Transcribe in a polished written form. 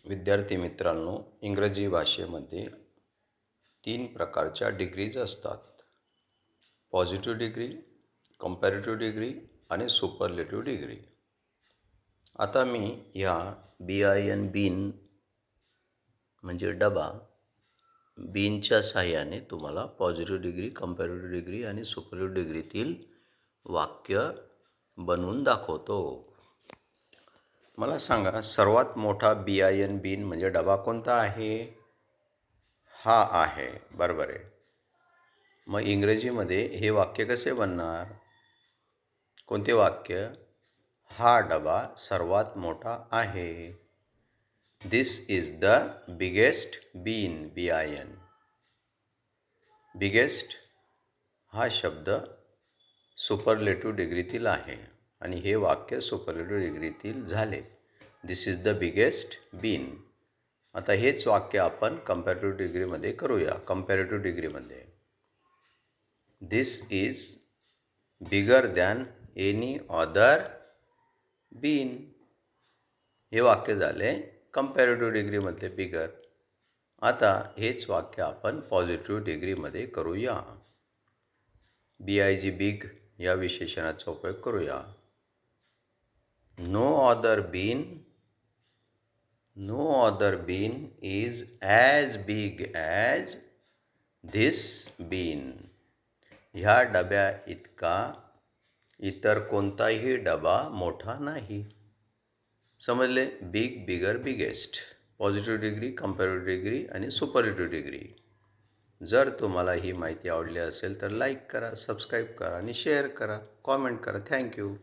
विद्यार्थी मित्रांनो, इंग्रजी भाषेमध्ये 3 प्रकारच्या डिग्रीज असतात. पॉझिटिव्ह डिग्री, कंपॅरेटिव्ह डिग्री आणि सुपरलेटिव्ह डिग्री. आता मी ह्या BIN बीन म्हणजे डबा, बीनच्या सहाय्याने तुम्हाला पॉझिटिव्ह डिग्री, कंपॅरेटिव्ह डिग्री आणि सुपरलेटिव्ह डिग्रीतील वाक्य बनवून दाखवतो. मला सांगा, सर्वात मोठा BIN बीन म्हणजे डबा कोणता आहे? हा आहे. बरोबर आहे. मग इंग्रजीमध्ये हे वाक्य कसे बनणार? कोणते वाक्य? हा डबा सर्वात मोठा आहे. This is the biggest bin. BIN. Biggest हा शब्द सुपरलेटिव्ह डिग्रीतील आहे आणि हे वाक्य सुपरलेटिव्ह डिग्रीतील झाले. This is the biggest bin. आता हेच वाक्य आपण कंपॅरेटिव्ह डिग्रीमध्ये करूया. कंपॅरेटिव्ह डिग्रीमध्ये this is bigger than any other bin. हे वाक्य झाले कंपॅरेटिव्ह डिग्रीमध्ये बिगर. आता हेच वाक्य आपण पॉझिटिव्ह डिग्रीमध्ये करूया. BIG बिग या विशेषणाचा उपयोग करूया. No other bin is as big as this bin. ह्या डब्या इतका इतर कोणताही डबा मोठा नाही. समजले? Big, bigger, biggest. Positive degree, comparative degree आणि सुपरलेटिव्ह डिग्री. जर तुम्हाला ही माहिती आवडली असेल तर लाईक करा, सबस्क्राईब करा आणि शेअर करा, कॉमेंट करा. थँक्यू.